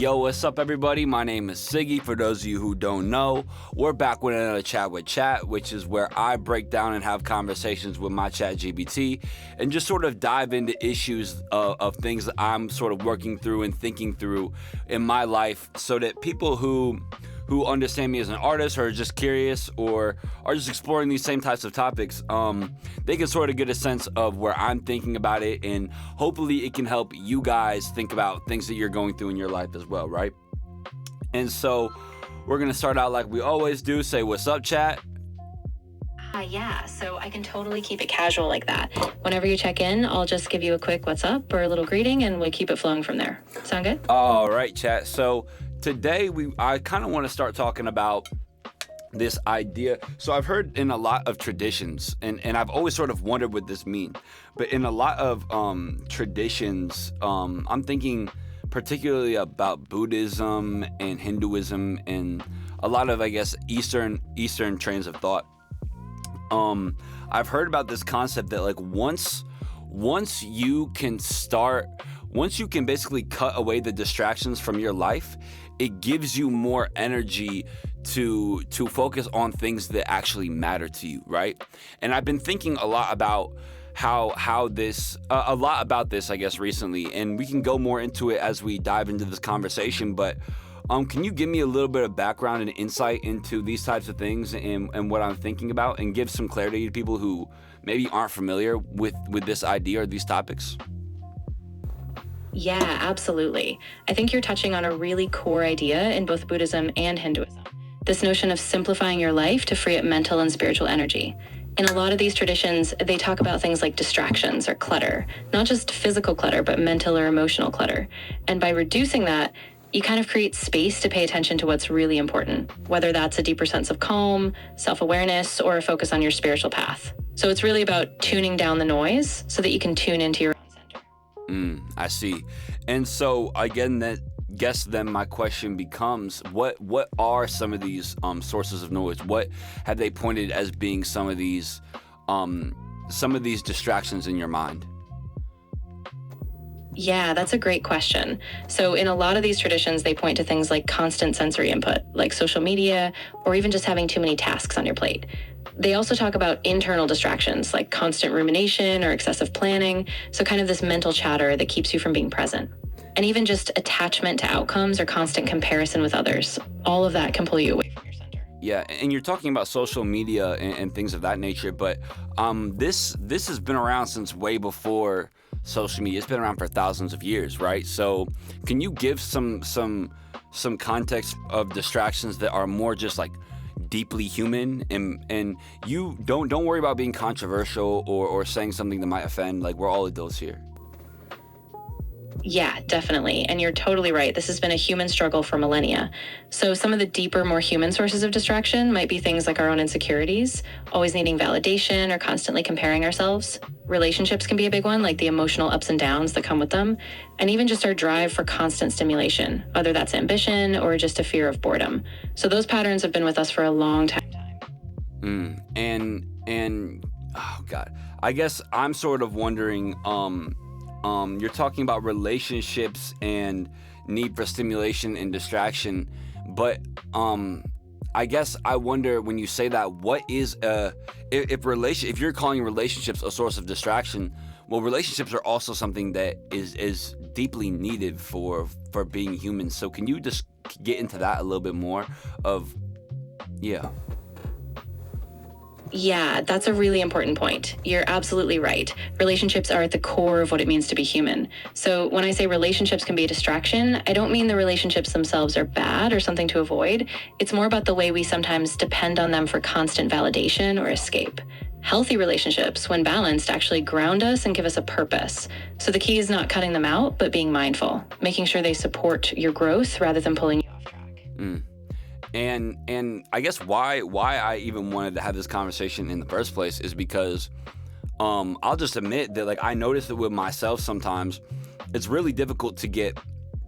Yo, what's up, everybody? My name is Siggy. For those of you who don't know, we're back with another Chat with Chat, which is where I break down and have conversations with my ChatGPT and just sort of dive into issues of things that I'm sort of working through and thinking through in my life so that people who understand me as an artist or are just curious or are just exploring these same types of topics, they can sort of get a sense of where I'm thinking about it, and hopefully it can help you guys think about things that you're going through in your life as well, right? And so we're going to start out like we always do. Say, what's up, chat? Yeah, so I can totally keep it casual like that. Whenever you check in, I'll just give you a quick what's up or a little greeting, and we'll keep it flowing from there. Sound good? All right, chat. So today I kind of want to start talking about this idea. So I've heard in a lot of traditions, and I've always sort of wondered what this means, but in a lot of traditions, I'm thinking particularly about Buddhism and Hinduism and a lot of, I guess, Eastern trains of thought. I've heard about this concept that like once you can basically cut away the distractions from your life, it gives you more energy to focus on things that actually matter to you, right? And I've been thinking a lot about this, I guess, recently, and we can go more into it as we dive into this conversation, but can you give me a little bit of background and insight into these types of things and what I'm thinking about, and give some clarity to people who maybe aren't familiar with this idea or these topics? Yeah, absolutely. I think you're touching on a really core idea in both Buddhism and Hinduism. This notion of simplifying your life to free up mental and spiritual energy. In a lot of these traditions, they talk about things like distractions or clutter, not just physical clutter, but mental or emotional clutter. And by reducing that, you kind of create space to pay attention to what's really important, whether that's a deeper sense of calm, self-awareness, or a focus on your spiritual path. So it's really about tuning down the noise so that you can tune into your own center. I see. And so again, then my question becomes, what are some of these sources of noise? What have they pointed as being some of these distractions in your mind? Yeah, that's a great question. So in a lot of these traditions, they point to things like constant sensory input, like social media, or even just having too many tasks on your plate. They also talk about internal distractions, like constant rumination or excessive planning, so kind of this mental chatter that keeps you from being present. And even just attachment to outcomes or constant comparison with others. All of that can pull you away from your center. Yeah, and you're talking about social media and things of that nature, but this has been around since way before social media. It's been around for thousands of years, right? So can you give some context of distractions that are more just like deeply human, and you don't worry about being controversial or saying something that might offend? Like, we're all adults here. Yeah, definitely. And you're totally right. This has been a human struggle for millennia. So some of the deeper, more human sources of distraction might be things like our own insecurities, always needing validation or constantly comparing ourselves. Relationships can be a big one, like the emotional ups and downs that come with them. And even just our drive for constant stimulation, whether that's ambition or just a fear of boredom. So those patterns have been with us for a long time. And oh God, I guess I'm sort of wondering, you're talking about relationships and need for stimulation and distraction, but I guess I wonder, when you say that, what is if you're calling relationships a source of distraction, well, relationships are also something that is deeply needed for being human. So can you just get into that a little bit more of, yeah. Yeah, that's a really important point. You're absolutely right. Relationships are at the core of what it means to be human. So when I say relationships can be a distraction, I don't mean the relationships themselves are bad or something to avoid. It's more about the way we sometimes depend on them for constant validation or escape. Healthy relationships, when balanced, actually ground us and give us a purpose. So the key is not cutting them out, but being mindful, making sure they support your growth rather than pulling you off track. And I guess why I even wanted to have this conversation in the first place is because I'll just admit that, like, I notice it with myself sometimes. It's really difficult to get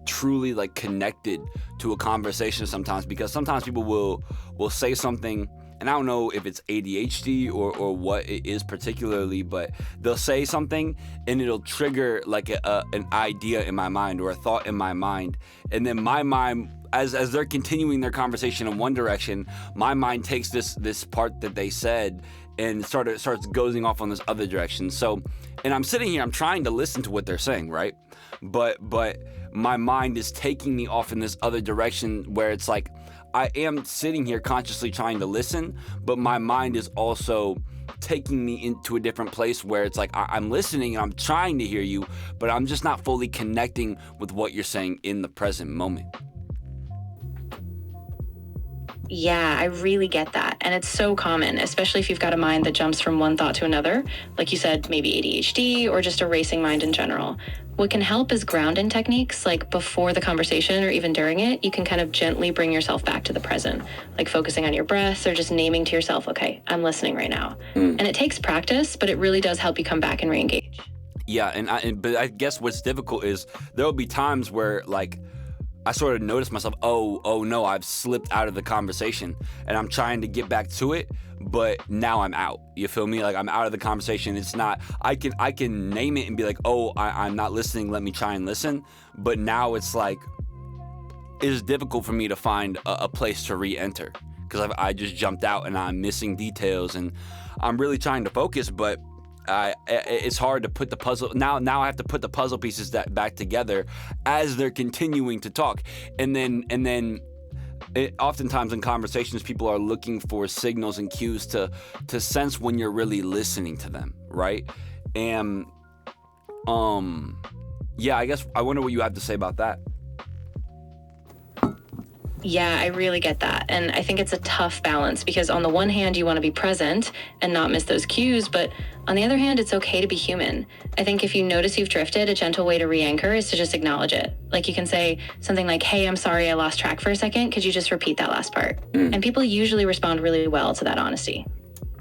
truly like connected to a conversation sometimes, because sometimes people will say something and I don't know if it's ADHD or what it is particularly, but they'll say something and it'll trigger like an idea in my mind or a thought in my mind. And then my mind, as they're continuing their conversation in one direction, my mind takes this part that they said and starts going off on this other direction. So, and I'm sitting here, I'm trying to listen to what they're saying, right? But my mind is taking me off in this other direction where it's like, I am sitting here consciously trying to listen, but my mind is also taking me into a different place where it's like I'm listening and I'm trying to hear you, but I'm just not fully connecting with what you're saying in the present moment. Yeah, I really get that. And it's so common, especially if you've got a mind that jumps from one thought to another. Like you said, maybe ADHD or just a racing mind in general. What can help is grounding techniques, like before the conversation or even during it, you can kind of gently bring yourself back to the present, like focusing on your breath or just naming to yourself, okay, I'm listening right now. And it takes practice, but it really does help you come back and re-engage. Yeah, but I guess what's difficult is there will be times where like I sort of notice myself, oh no, I've slipped out of the conversation and I'm trying to get back to it, but now I'm out. You feel me? Like I'm out of the conversation. It's not, I can name it and be like, oh, I'm not listening. Let me try and listen. But now it's like, it's difficult for me to find a place to re-enter because I just jumped out and I'm missing details and I'm really trying to focus, but it's hard to put the puzzle. Now I have to put the puzzle pieces back together as they're continuing to talk, and then oftentimes in conversations, people are looking for signals and cues to sense when you're really listening to them, right? And yeah, I guess I wonder what you have to say about that. Yeah, I really get that. And I think it's a tough balance because on the one hand, you want to be present and not miss those cues, but on the other hand, it's okay to be human. I think if you notice you've drifted, a gentle way to re-anchor is to just acknowledge it. Like you can say something like, hey, I'm sorry I lost track for a second. Could you just repeat that last part? And people usually respond really well to that honesty.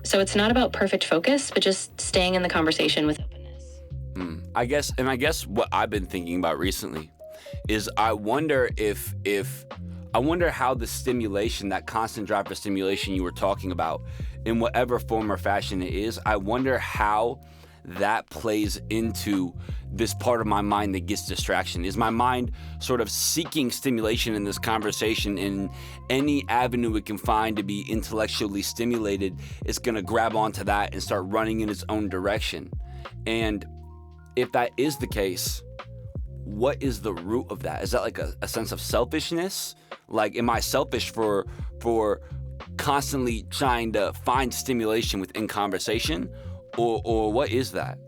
So it's not about perfect focus, but just staying in the conversation with openness. I guess what I've been thinking about recently is I wonder how the stimulation, that constant drive for stimulation you were talking about, in whatever form or fashion it is, I wonder how that plays into this part of my mind that gets distraction. Is my mind sort of seeking stimulation in this conversation in any avenue it can find to be intellectually stimulated? It's going to grab onto that and start running in its own direction. And if that is the case, what is the root of that? Is that like a sense of selfishness? Like, am I selfish for constantly trying to find stimulation within conversation? Or what is that?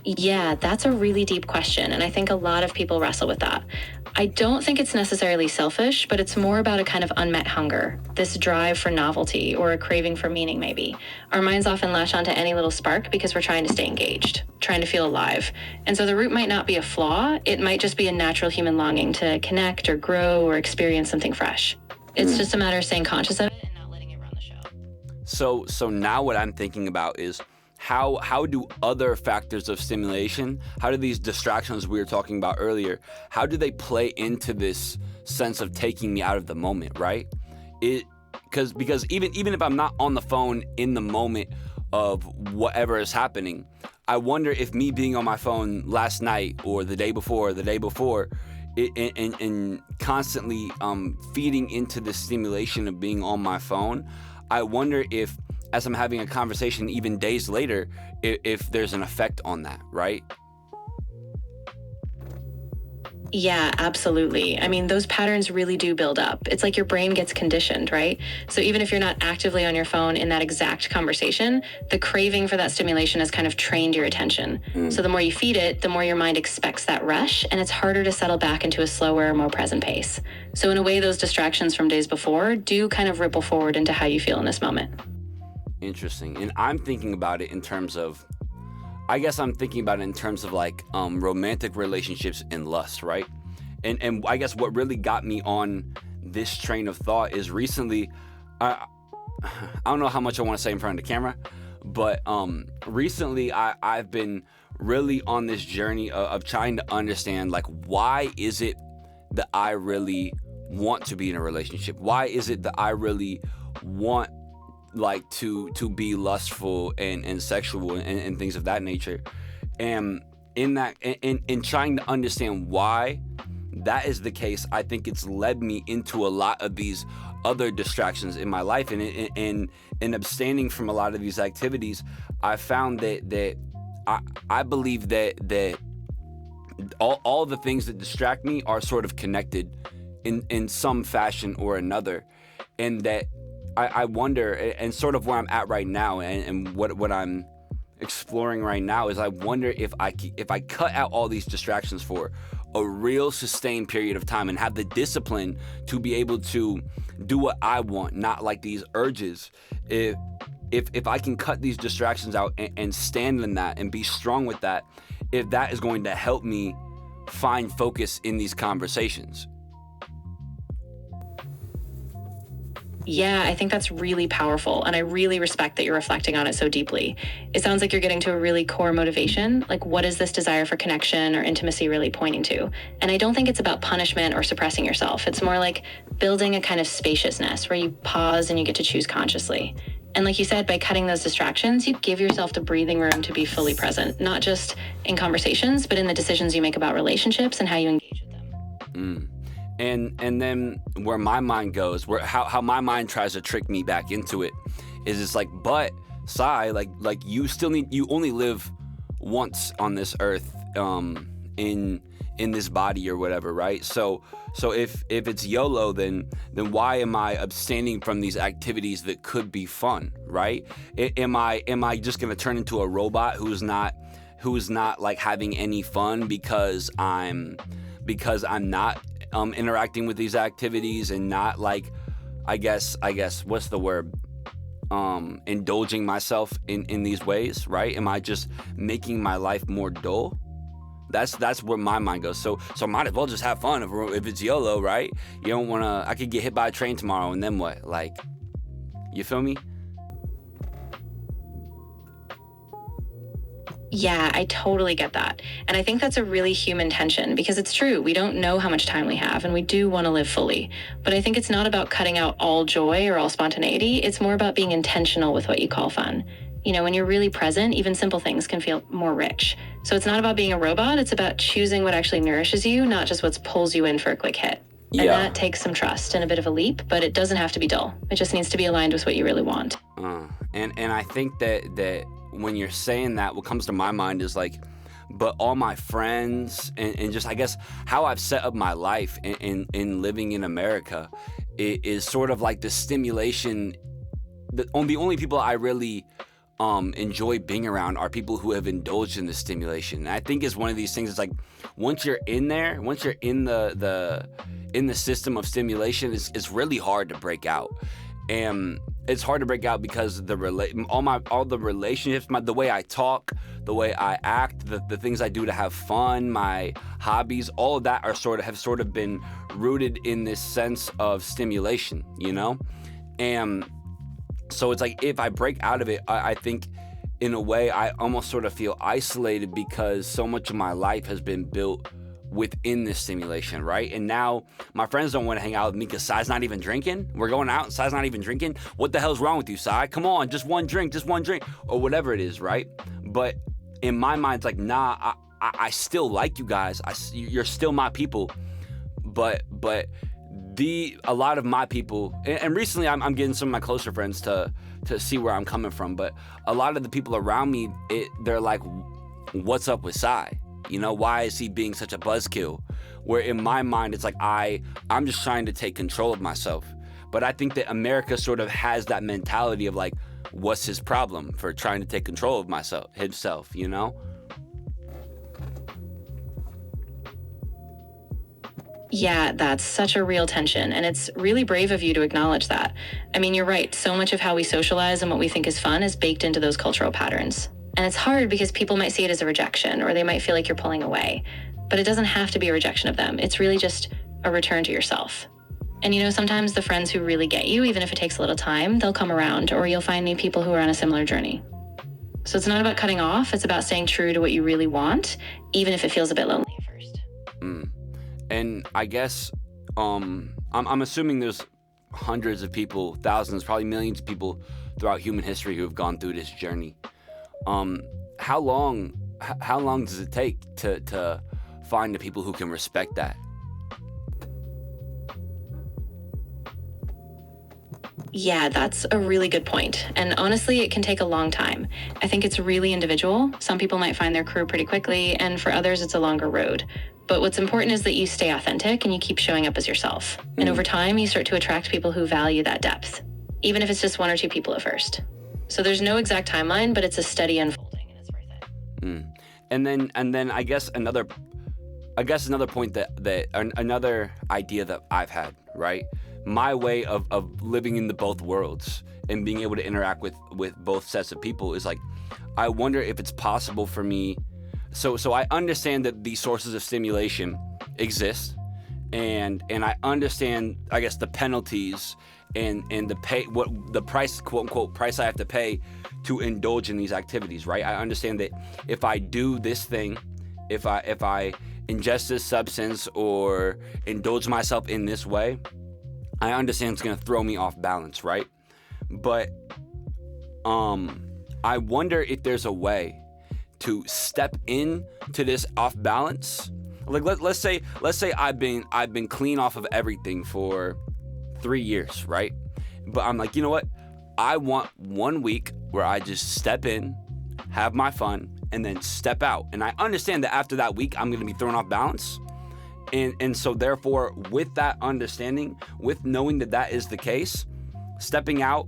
Yeah, that's a really deep question, and I think a lot of people wrestle with that. I don't think it's necessarily selfish, but it's more about a kind of unmet hunger, this drive for novelty or a craving for meaning, maybe. Our minds often latch onto any little spark because we're trying to stay engaged, trying to feel alive. And so the root might not be a flaw, it might just be a natural human longing to connect or grow or experience something fresh. It's just a matter of staying conscious of it and not letting it run the show. So now what I'm thinking about is how do other factors of stimulation, how do these distractions we were talking about earlier, how do they play into this sense of taking me out of the moment, right? Because even if I'm not on the phone in the moment of whatever is happening, I wonder if me being on my phone last night or the day before, and constantly feeding into the stimulation of being on my phone, I wonder if, as I'm having a conversation even days later, if there's an effect on that, right? Yeah, absolutely. I mean, those patterns really do build up. It's like your brain gets conditioned, right? So even if you're not actively on your phone in that exact conversation, the craving for that stimulation has kind of trained your attention. So the more you feed it, the more your mind expects that rush, and it's harder to settle back into a slower, more present pace. So in a way, those distractions from days before do kind of ripple forward into how you feel in this moment. Interesting. And I'm thinking about it in terms of, like romantic relationships and lust, right? And I guess what really got me on this train of thought is recently, I don't know how much I want to say in front of the camera, but recently I've been really on this journey of trying to understand, like, why is it that I really want to be in a relationship? Why is it that I really want like to be lustful and sexual and things of that nature? And in trying to understand why that is the case, I think it's led me into a lot of these other distractions in my life, and in abstaining from a lot of these activities, I found that I believe that all the things that distract me are sort of connected in some fashion or another, and that I wonder, and sort of where I'm at right now, and what I'm exploring right now is I wonder if I cut out all these distractions for a real sustained period of time and have the discipline to be able to do what I want, not like these urges. If I can cut these distractions out and stand in that and be strong with that, if that is going to help me find focus in these conversations. Yeah, I think that's really powerful. And I really respect that you're reflecting on it so deeply. It sounds like you're getting to a really core motivation. Like, what is this desire for connection or intimacy really pointing to? And I don't think it's about punishment or suppressing yourself. It's more like building a kind of spaciousness where you pause and you get to choose consciously. And like you said, by cutting those distractions, you give yourself the breathing room to be fully present, not just in conversations, but in the decisions you make about relationships and how you engage with them. And then where my mind goes, how my mind tries to trick me back into it, is it's like, but Sai, like you only live once on this earth, in this body or whatever, right? So if it's YOLO, then why am I abstaining from these activities that could be fun, right? Am I just gonna turn into a robot who's not like having any fun because I'm not interacting with these activities and not like, I guess what's the word, indulging myself in these ways, right? Am I just making my life more dull? That's where my mind goes. So might as well just have fun if it's YOLO, right? You don't want to, I could get hit by a train tomorrow and then what? Like, you feel me? Yeah, I totally get that. And I think that's a really human tension because it's true. We don't know how much time we have and we do want to live fully. But I think it's not about cutting out all joy or all spontaneity. It's more about being intentional with what you call fun. You know, when you're really present, even simple things can feel more rich. So it's not about being a robot. It's about choosing what actually nourishes you, not just what pulls you in for a quick hit. And that takes some trust and a bit of a leap, but it doesn't have to be dull. It just needs to be aligned with what you really want. And I think that when you're saying that, what comes to my mind is like, but all my friends and just, I guess, how I've set up my life in living in America is sort of like the stimulation. The only people I really enjoy being around are people who have indulged in the stimulation. And I think it's one of these things. It's like once you're in the system of stimulation, it's really hard to break out. And it's hard to break out because all the relationships, the way I talk, the way I act, the things I do to have fun, my hobbies, all of that have sort of been rooted in this sense of stimulation, you know? And so it's like if I break out of it, I think in a way I almost sort of feel isolated because so much of my life has been built within this stimulation, right? And now my friends don't want to hang out with me because Sai's not even drinking. We're going out and Sai's not even drinking. What the hell's wrong with you, Sai? Come on, just one drink, or whatever it is, right? But in my mind, it's like, nah, I still like you guys. You're still my people. But a lot of my people, and recently I'm getting some of my closer friends to see where I'm coming from. But a lot of the people around me, they're like, what's up with Sai? You know, why is he being such a buzzkill? Where in my mind, it's like I'm just trying to take control of myself. But I think that America sort of has that mentality of like, what's his problem for trying to take control of himself, you know? Yeah, that's such a real tension, and it's really brave of you to acknowledge that. I mean, you're right. So much of how we socialize and what we think is fun is baked into those cultural patterns. And it's hard because people might see it as a rejection, or they might feel like you're pulling away. But it doesn't have to be a rejection of them. It's really just a return to yourself. And you know, sometimes the friends who really get you, even if it takes a little time, they'll come around, or you'll find new people who are on a similar journey. So it's not about cutting off, it's about staying true to what you really want, even if it feels a bit lonely at first. And I guess I'm assuming there's hundreds of people, thousands, probably millions of people throughout human history who have gone through this journey. How long does it take to find the people who can respect that? Yeah, that's a really good point. And honestly, it can take a long time. I think it's really individual. Some people might find their crew pretty quickly, and for others, it's a longer road. But what's important is that you stay authentic and you keep showing up as yourself. And over time, you start to attract people who value that depth, even if it's just one or two people at first. So there's no exact timeline, but it's a steady unfolding, and it's worth it. And then I guess another point another idea that I've had, right? My way of living in the both worlds and being able to interact with both sets of people is like, I wonder if it's possible for me. So I understand that these sources of stimulation exist, and I understand, I guess, the penalties and the pay, what the price, quote unquote, price I have to pay to indulge in these activities, right? I understand that if I do this thing, if I ingest this substance or indulge myself in this way, I understand it's going to throw me off balance, right? But I wonder if there's a way to step in to this off balance. Like let's say I've been clean off of everything for 3 years, right? But I'm like, you know what? I want 1 week where I just step in, have my fun, and then step out. And I understand that after that week, I'm going to be thrown off balance. And so therefore, with that understanding, with knowing that that is the case, stepping out,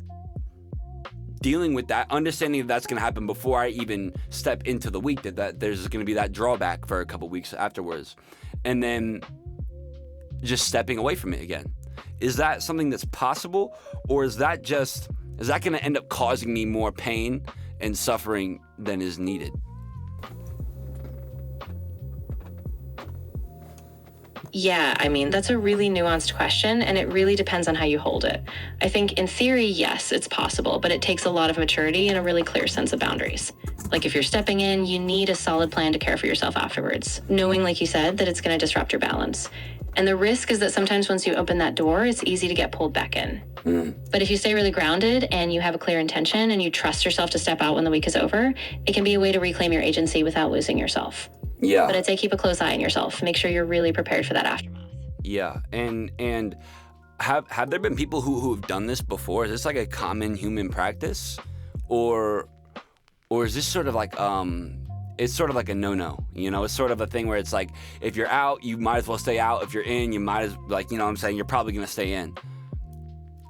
dealing with that, understanding that that's going to happen before I even step into the week, that there's going to be that drawback for a couple weeks afterwards, and then just stepping away from it again. Is that something that's possible, or is that going to end up causing me more pain and suffering than is needed? Yeah, I mean, that's a really nuanced question, and it really depends on how you hold it. I think in theory, yes, it's possible, but it takes a lot of maturity and a really clear sense of boundaries. Like if you're stepping in, you need a solid plan to care for yourself afterwards, knowing, like you said, that it's going to disrupt your balance. And the risk is that sometimes once you open that door, it's easy to get pulled back in. But if you stay really grounded and you have a clear intention and you trust yourself to step out when the week is over, it can be a way to reclaim your agency without losing yourself. Yeah. But I'd say keep a close eye on yourself. Make sure you're really prepared for that aftermath. Yeah. And have there been people who have done this before? Is this like a common human practice? Or is this sort of like it's sort of like a no-no, you know? It's sort of a thing where it's like, if you're out, you might as well stay out. If you're in, you might as, like, you know what I'm saying? You're probably going to stay in.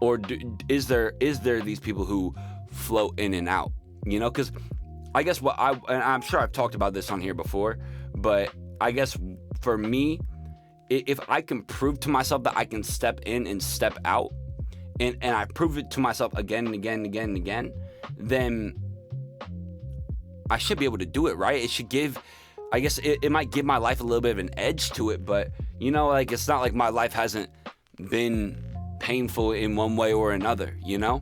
Or is there these people who float in and out, you know? Because I guess and I'm sure I've talked about this on here before, but I guess for me, if I can prove to myself that I can step in and step out, and I prove it to myself again and again and again and again, then I should be able to do it, right? It should give, I guess it might give my life a little bit of an edge to it, but, you know, like, it's not like my life hasn't been painful in one way or another, you know?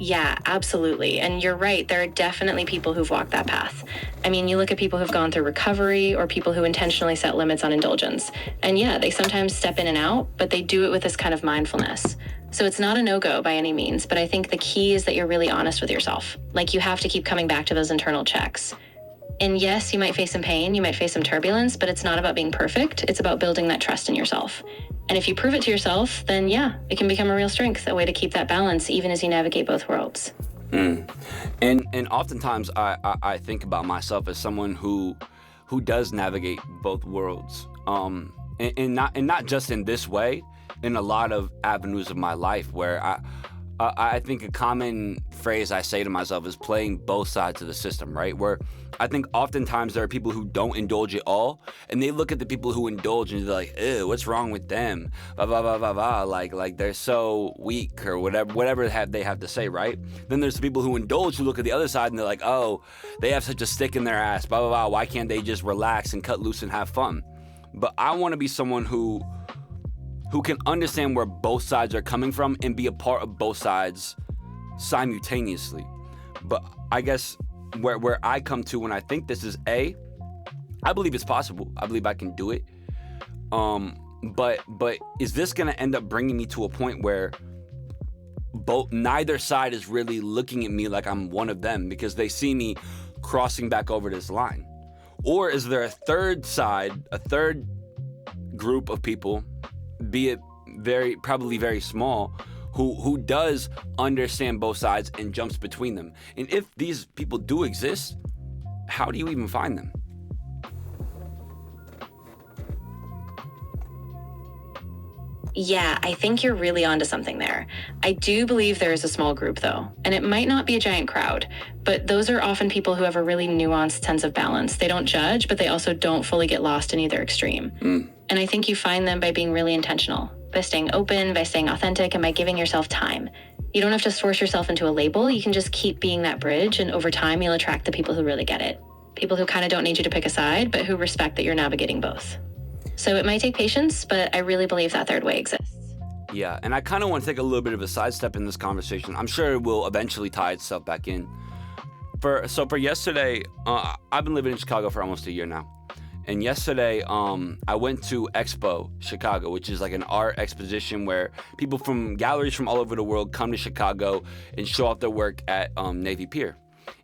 Yeah, absolutely. And you're right. There are definitely people who've walked that path. I mean, you look at people who've gone through recovery or people who intentionally set limits on indulgence. And yeah, they sometimes step in and out, but they do it with this kind of mindfulness. So it's not a no-go by any means, but I think the key is that you're really honest with yourself. Like, you have to keep coming back to those internal checks. And yes, you might face some pain, you might face some turbulence, but it's not about being perfect. It's about building that trust in yourself. And if you prove it to yourself, then yeah, it can become a real strength, a way to keep that balance even as you navigate both worlds. And oftentimes I think about myself as someone who does navigate both worlds. And not just in this way, in a lot of avenues of my life where I think a common phrase I say to myself is playing both sides of the system, right? Where I think oftentimes there are people who don't indulge at all, and they look at the people who indulge and they're like, ew, what's wrong with them? Blah, blah, blah, blah, blah. Like they're so weak or whatever they have to say, right? Then there's the people who indulge who look at the other side and they're like, oh, they have such a stick in their ass, blah, blah, blah. Why can't they just relax and cut loose and have fun? But I want to be someone who can understand where both sides are coming from and be a part of both sides simultaneously. But I guess where I come to when I think this is I believe it's possible. I believe I can do it. But is this gonna end up bringing me to a point where neither side is really looking at me like I'm one of them because they see me crossing back over this line? Or is there a third side, a third group of people, be it probably very small, who does understand both sides and jumps between them? And if these people do exist, how do you even find them? Yeah, I think you're really onto something there. I do believe there is a small group, though, and it might not be a giant crowd, but those are often people who have a really nuanced sense of balance. They don't judge, but they also don't fully get lost in either extreme. And I think you find them by being really intentional, by staying open, by staying authentic, and by giving yourself time. You don't have to force yourself into a label. You can just keep being that bridge, and over time, you'll attract the people who really get it. People who kind of don't need you to pick a side, but who respect that you're navigating both. So it might take patience, but I really believe that third way exists. Yeah, and I kind of want to take a little bit of a sidestep in this conversation. I'm sure it will eventually tie itself back in. For yesterday, I've been living in Chicago for almost a year now. And yesterday, I went to Expo Chicago, which is like an art exposition where people from galleries from all over the world come to Chicago and show off their work at Navy Pier.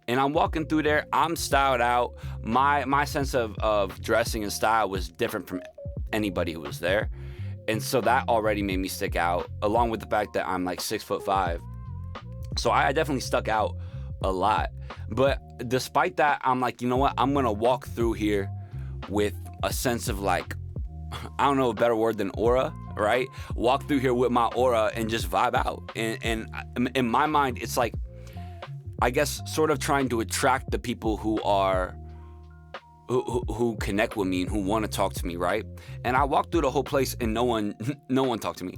And I'm walking through there, I'm styled out. My sense of dressing and style was different from anybody who was there. And so that already made me stick out, along with the fact that I'm like 6'5". So I definitely stuck out a lot. But despite that, I'm like, you know what? I'm gonna walk through here with a sense of like, I don't know a better word than aura, right? Walk through here with my aura and just vibe out. And in my mind, it's like, I guess sort of trying to attract the people who connect with me and who want to talk to me, right? And I walked through the whole place and no one talked to me,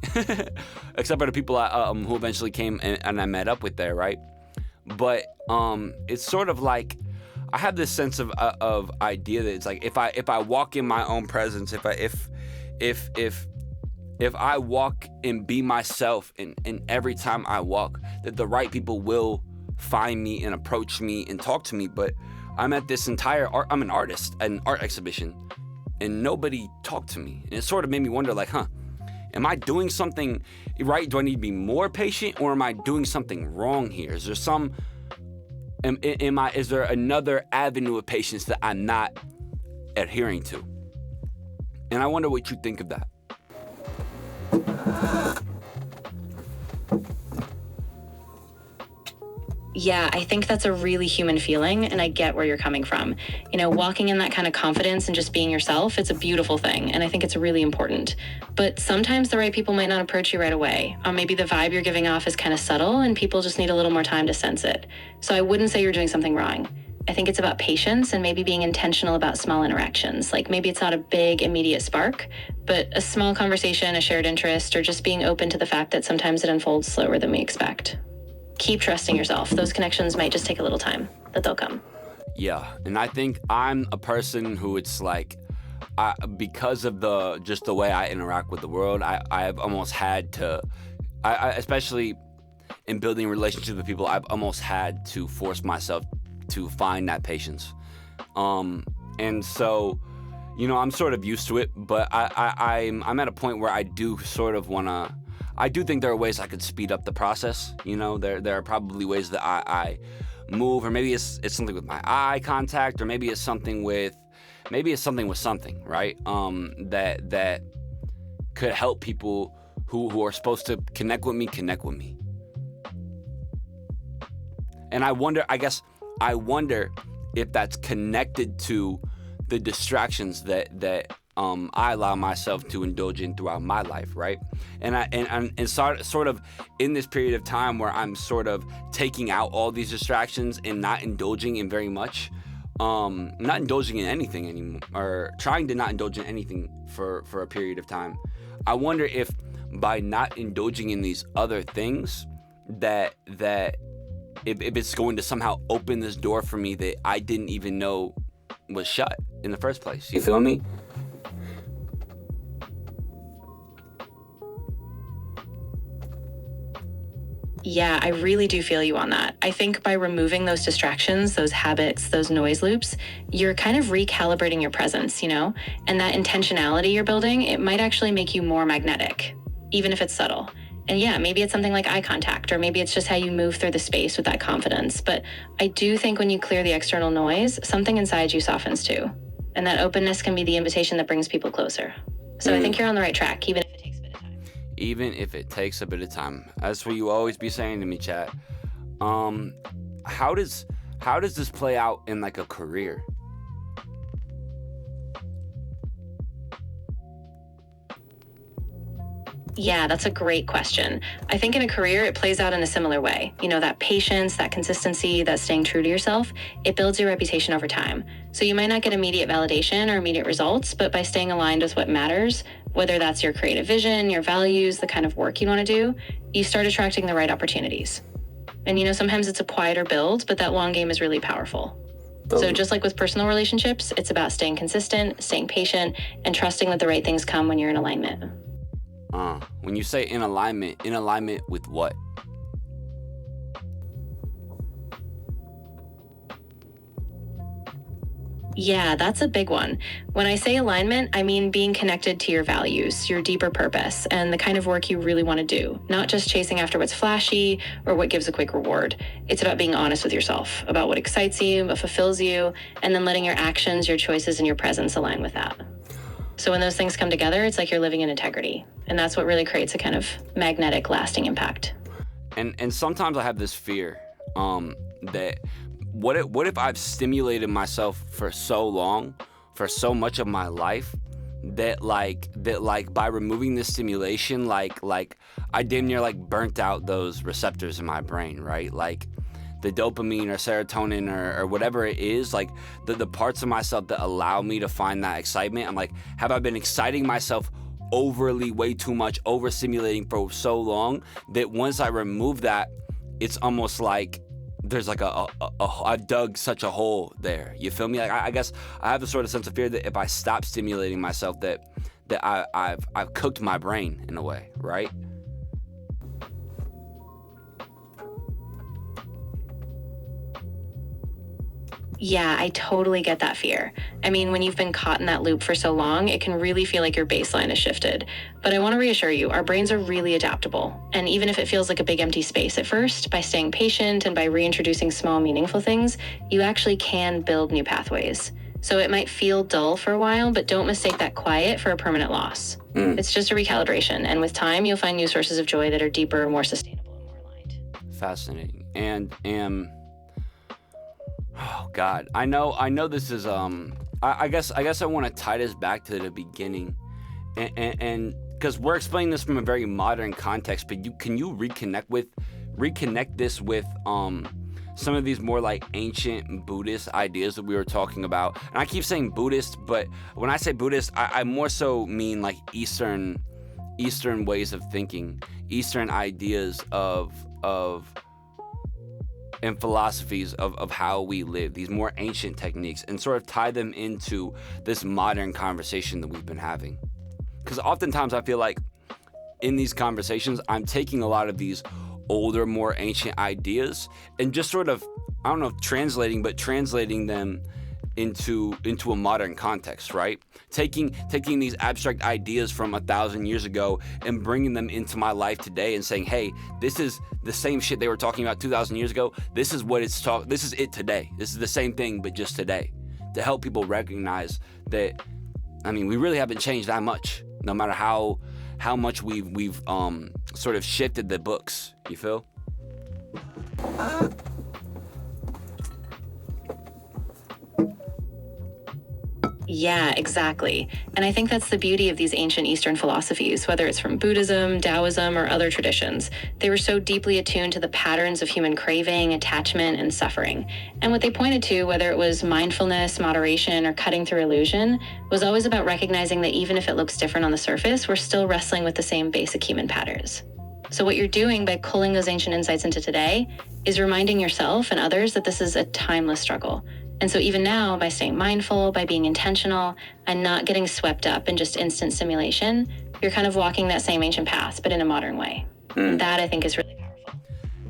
except for the people who eventually came and I met up with there, right? But it's sort of like I have this sense of idea that it's like if I walk in my own presence, if I walk and be myself, and every time I walk, that the right people will find me and approach me and talk to me. But I'm at this entire art, I'm an artist at an art exhibition, and nobody talked to me. And it sort of made me wonder, like, am I doing something right? Do I need to be more patient, or am I doing something wrong here? Is there is there another avenue of patience that I'm not adhering to? And I wonder what you think of that. Yeah, I think that's a really human feeling, and I get where you're coming from. You know, walking in that kind of confidence and just being yourself, it's a beautiful thing, and I think it's really important. But sometimes the right people might not approach you right away. Or maybe the vibe you're giving off is kind of subtle, and people just need a little more time to sense it. So I wouldn't say you're doing something wrong. I think it's about patience and maybe being intentional about small interactions. Like maybe it's not a big, immediate spark, but a small conversation, a shared interest, or just being open to the fact that sometimes it unfolds slower than we expect. Keep trusting yourself. Those connections might just take a little time, but they'll come. Yeah, and I think I'm a person who it's like, because of the way I interact with the world, I've almost had to, especially in building relationships with people, I've almost had to force myself to find that patience. And so, you know, I'm sort of used to it, but I'm at a point where I do sort of want to, I do think there are ways I could speed up the process. You know, there are probably ways that I move, or maybe it's something with my eye contact, or maybe it's something with something, right? That could help people who are supposed to connect with me. And I wonder if that's connected to the distractions that I allow myself to indulge in throughout my life, right? And sort of in this period of time where I'm sort of taking out all these distractions and not indulging in very much, not indulging in anything anymore, or trying to not indulge in anything for a period of time. I wonder if by not indulging in these other things, that if it's going to somehow open this door for me that I didn't even know was shut in the first place. You feel me? Yeah, I really do feel you on that. I think by removing those distractions, those habits, those noise loops, you're kind of recalibrating your presence, you know? And that intentionality you're building, it might actually make you more magnetic, even if it's subtle. And yeah, maybe it's something like eye contact, or maybe it's just how you move through the space with that confidence. But I do think when you clear the external noise, something inside you softens too. And that openness can be the invitation that brings people closer. So I think you're on the right track, even if it takes a bit of time. Even if it takes a bit of time. That's what you always be saying to me, chat. How does this play out in like a career? Yeah, that's a great question. I think in a career, it plays out in a similar way. You know, that patience, that consistency, that staying true to yourself, it builds your reputation over time. So you might not get immediate validation or immediate results, but by staying aligned with what matters, whether that's your creative vision, your values, the kind of work you want to do, you start attracting the right opportunities. And you know, sometimes it's a quieter build, but that long game is really powerful. So just like with personal relationships, it's about staying consistent, staying patient, and trusting that the right things come when you're in alignment. When you say in alignment with what? Yeah, that's a big one. When I say alignment, I mean being connected to your values, your deeper purpose, and the kind of work you really want to do, not just chasing after what's flashy or what gives a quick reward. It's about being honest with yourself, about what excites you, what fulfills you, and then letting your actions, your choices, and your presence align with that. So when those things come together, it's like you're living in integrity. And that's what really creates a kind of magnetic, lasting impact. And sometimes I have this fear that what if I've stimulated myself for so long, for so much of my life, that by removing this stimulation, like I damn near like burnt out those receptors in my brain, right? Like the dopamine or serotonin or whatever it is, like the parts of myself that allow me to find that excitement. I'm like, have I been exciting myself overly, way too much, overstimulating for so long that once I remove that, it's almost like there's like I've dug such a hole there. You feel me? Like I guess I have a sort of sense of fear that if I stop stimulating myself, that I've cooked my brain in a way, right? Yeah, I totally get that fear. I mean, when you've been caught in that loop for so long, it can really feel like your baseline has shifted. But I want to reassure you, our brains are really adaptable. And even if it feels like a big empty space at first, by staying patient and by reintroducing small, meaningful things, you actually can build new pathways. So it might feel dull for a while, but don't mistake that quiet for a permanent loss. It's just a recalibration. And with time, you'll find new sources of joy that are deeper, more sustainable, and more aligned. Fascinating. And oh God, I know this is I guess I want to tie this back to the beginning, and because we're explaining this from a very modern context, but can you reconnect this with some of these more like ancient Buddhist ideas that we were talking about? And I keep saying Buddhist, but when I say Buddhist, I more so mean like Eastern ways of thinking, Eastern ideas of and philosophies of how we live, these more ancient techniques, and sort of tie them into this modern conversation that we've been having. Because oftentimes I feel like in these conversations, I'm taking a lot of these older, more ancient ideas and just sort of, I don't know if translating them into a modern context, right? Taking these abstract ideas from 1,000 years ago and bringing them into my life today and saying, hey, this is the same shit they were talking about 2,000 years ago. This is this is it today. This is the same thing, but just today, to help people recognize that, I mean, we really haven't changed that much, no matter how much we've sort of shifted the books. You feel? Yeah, exactly. And I think that's the beauty of these ancient Eastern philosophies, whether it's from Buddhism, Taoism, or other traditions. They were so deeply attuned to the patterns of human craving, attachment, and suffering. And what they pointed to, whether it was mindfulness, moderation, or cutting through illusion, was always about recognizing that even if it looks different on the surface, we're still wrestling with the same basic human patterns. So what you're doing by pulling those ancient insights into today is reminding yourself and others that this is a timeless struggle. And so even now, by staying mindful, by being intentional, and not getting swept up in just instant stimulation, you're kind of walking that same ancient path, but in a modern way. And that, I think, is really powerful.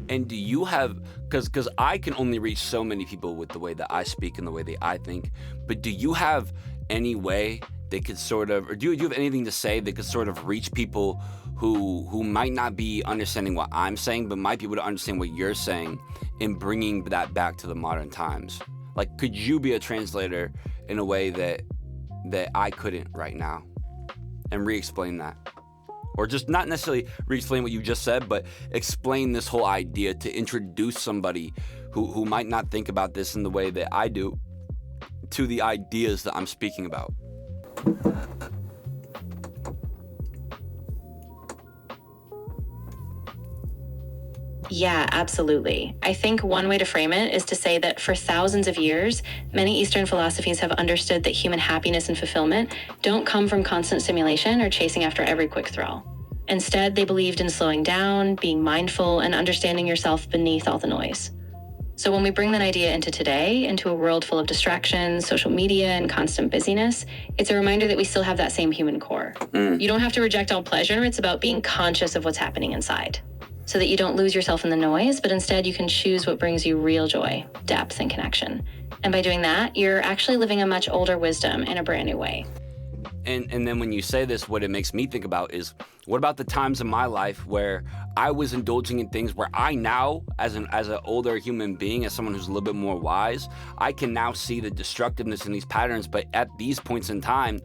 And do you have, because I can only reach so many people with the way that I speak and the way that I think, but do you have any way that could sort of, or do you have anything to say that could sort of reach people who might not be understanding what I'm saying, but might be able to understand what you're saying in bringing that back to the modern times? Like, could you be a translator in a way that I couldn't right now and re-explain that? Or just not necessarily re-explain what you just said, but explain this whole idea to introduce somebody who might not think about this in the way that I do to the ideas that I'm speaking about. Yeah, absolutely. I think one way to frame it is to say that for thousands of years, many Eastern philosophies have understood that human happiness and fulfillment don't come from constant stimulation or chasing after every quick thrill. Instead, they believed in slowing down, being mindful, and understanding yourself beneath all the noise. So when we bring that idea into today, into a world full of distractions, social media, and constant busyness, it's a reminder that we still have that same human core. You don't have to reject all pleasure. It's about being conscious of what's happening inside, so that you don't lose yourself in the noise, but instead you can choose what brings you real joy, depth, and connection. And by doing that, you're actually living a much older wisdom in a brand new way. And then when you say this, what it makes me think about is, what about the times in my life where I was indulging in things where I now, as an older human being, as someone who's a little bit more wise, I can now see the destructiveness in these patterns, but at these points in time,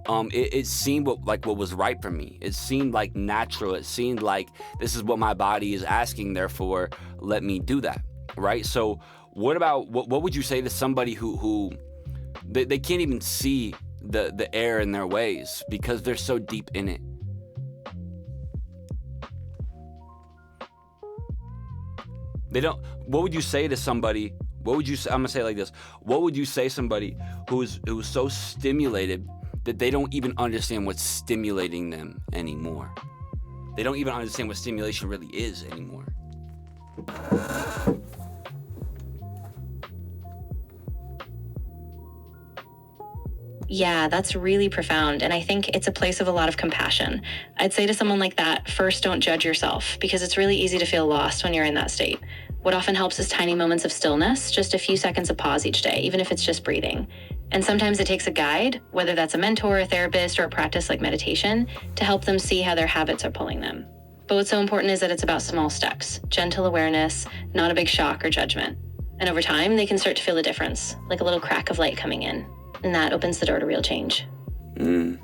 it seemed like what was right for me. It seemed like natural. It seemed like this is what my body is asking, therefore let me do that, right? So what would you say to somebody who they can't even see the error in their ways because they're so deep in it? They don't. What would you say to somebody? I'm gonna say it like this. What would you say to somebody who's so stimulated that they don't even understand what's stimulating them anymore? They don't even understand what stimulation really is anymore. Yeah, that's really profound. And I think it's a place of a lot of compassion. I'd say to someone like that, first, don't judge yourself, because it's really easy to feel lost when you're in that state. What often helps is tiny moments of stillness, just a few seconds of pause each day, even if it's just breathing. And sometimes it takes a guide, whether that's a mentor, a therapist, or a practice like meditation, to help them see how their habits are pulling them. But what's so important is that it's about small steps, gentle awareness, not a big shock or judgment. And over time, they can start to feel a difference, like a little crack of light coming in. And that opens the door to real change. And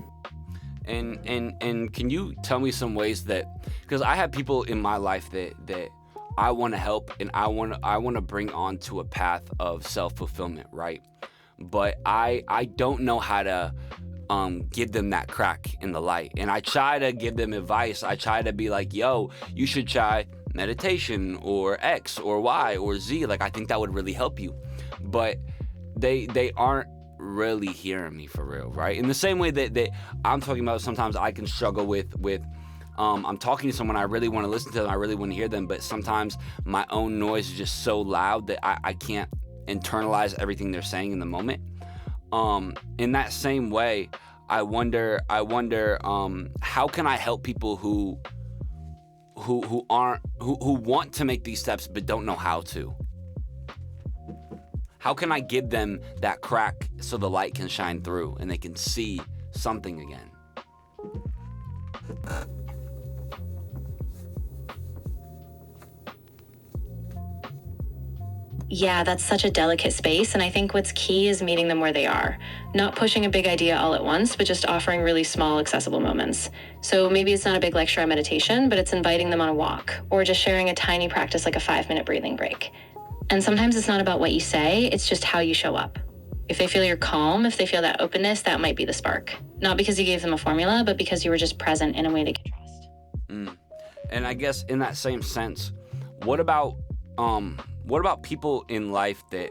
can you tell me some ways that, because I have people in my life that I want to help and I want to bring onto a path of self-fulfillment, right? But I don't know how to give them that crack in the light. And I try to give them advice. I try to be like, yo, you should try meditation or X or Y or Z. Like, I think that would really help you. But they aren't really hearing me for real, right? In the same way that I'm talking about, sometimes I can struggle with I'm talking to someone, I really want to listen to them, I really want to hear them, but sometimes my own noise is just so loud that I can't internalize everything they're saying in the moment. In that same way, I wonder how can I help people who want to make these steps but don't know how to? How can I give them that crack so the light can shine through and they can see something again? Yeah, that's such a delicate space, and I think what's key is meeting them where they are. Not pushing a big idea all at once, but just offering really small, accessible moments. So maybe it's not a big lecture on meditation, but it's inviting them on a walk, or just sharing a tiny practice like a 5-minute breathing break. And sometimes it's not about what you say, it's just how you show up. If they feel you're calm, if they feel that openness, that might be the spark. Not because you gave them a formula, but because you were just present in a way they can trust. And I guess in that same sense, what about people in life that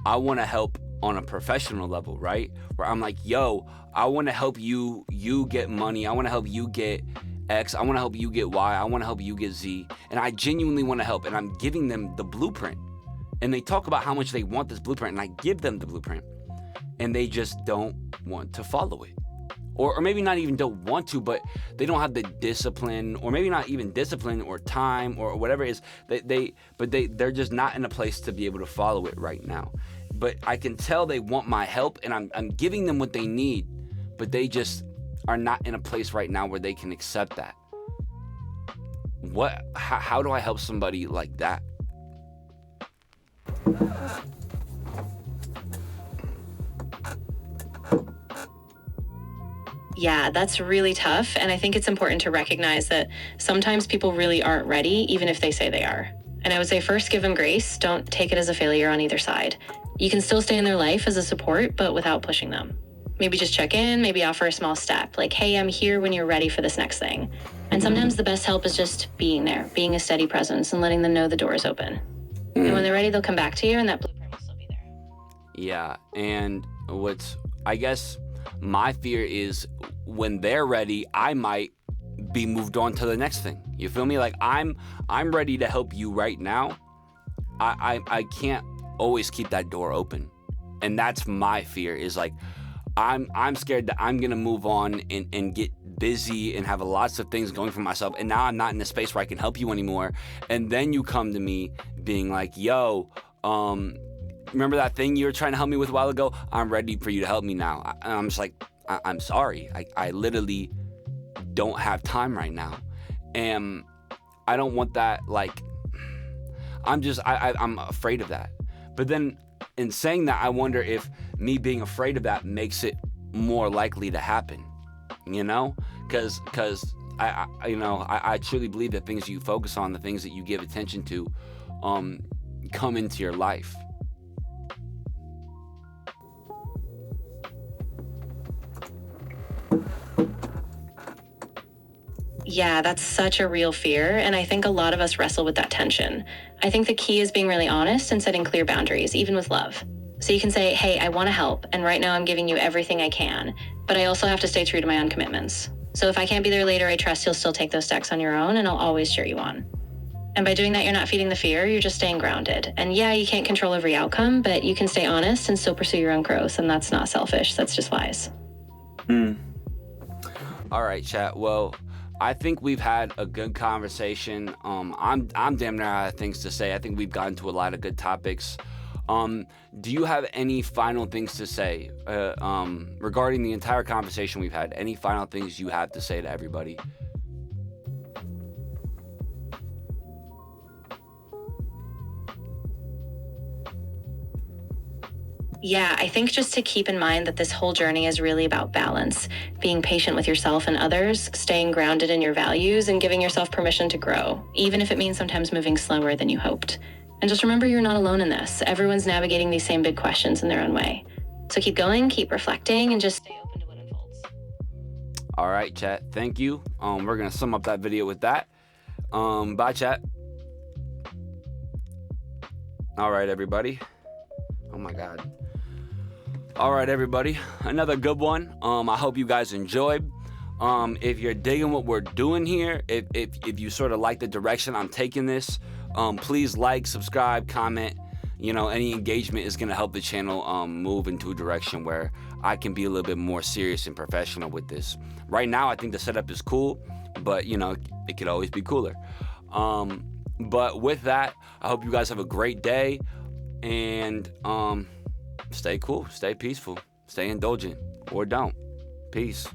I want to help on a professional level, right? Where I'm like, yo, I want to help you get money. I want to help you get X. I want to help you get Y. I want to help you get Z. And I genuinely want to help. And I'm giving them the blueprint. And they talk about how much they want this blueprint. And I give them the blueprint. And they just don't want to follow it. or maybe not even don't want to, but they don't have the discipline, or maybe not even discipline or time or whatever it is. They're just not in a place to be able to follow it right now. But I can tell they want my help, and I'm giving them what they need, but they just are not in a place right now where they can accept that. How do I help somebody like that? Yeah, that's really tough. And I think it's important to recognize that sometimes people really aren't ready, even if they say they are. And I would say first, give them grace. Don't take it as a failure on either side. You can still stay in their life as a support, but without pushing them. Maybe just check in, maybe offer a small step, like, hey, I'm here when you're ready for this next thing. And sometimes the best help is just being there, being a steady presence, and letting them know the door is open. And when they're ready, they'll come back to you, and that blueprint will still be there. Yeah, and I guess my fear is when they're ready, I might be moved on to the next thing. You feel me? Like I'm ready to help you right now. I can't always keep that door open. And that's my fear, is like I'm scared that I'm gonna move on and get busy and have lots of things going for myself, and now I'm not in a space where I can help you anymore. And then you come to me being like, yo, remember that thing you were trying to help me with a while ago? I'm ready for you to help me now. I'm just like, I'm sorry. I literally don't have time right now. And I don't want that, like, I'm afraid of that. But then in saying that, I wonder if me being afraid of that makes it more likely to happen, you know? Because I truly believe that things you focus on, the things that you give attention to, come into your life. Yeah, that's such a real fear, and I think a lot of us wrestle with that tension. I think the key is being really honest and setting clear boundaries, even with love. So you can say, hey, I want to help, and right now I'm giving you everything I can, but I also have to stay true to my own commitments. So if I can't be there later, I trust you'll still take those steps on your own, and I'll always cheer you on. And by doing that, you're not feeding the fear, you're just staying grounded. And yeah, you can't control every outcome, but you can stay honest and still pursue your own growth, and that's not selfish, that's just wise. All right, chat. Well, I think we've had a good conversation. I'm damn near out of things to say. I think we've gotten to a lot of good topics. Do you have any final things to say regarding the entire conversation we've had? Any final things you have to say to everybody? Yeah, I think just to keep in mind that this whole journey is really about balance, being patient with yourself and others, staying grounded in your values, and giving yourself permission to grow, even if it means sometimes moving slower than you hoped. And just remember, you're not alone in this. Everyone's navigating these same big questions in their own way. So keep going, keep reflecting, and just stay open to what unfolds. All right, chat. Thank you. We're going to sum up that video with that. Bye, chat. All right, everybody. Oh, my God. All right, everybody, another good one. I hope you guys enjoyed. If you're digging what we're doing here, if you sort of like the direction I'm taking this, please like, subscribe, comment. You know, any engagement is going to help the channel move into a direction where I can be a little bit more serious and professional with this. Right now, I think the setup is cool, but, you know, it could always be cooler. But with that, I hope you guys have a great day, and stay cool, stay peaceful, stay indulgent, or don't. Peace.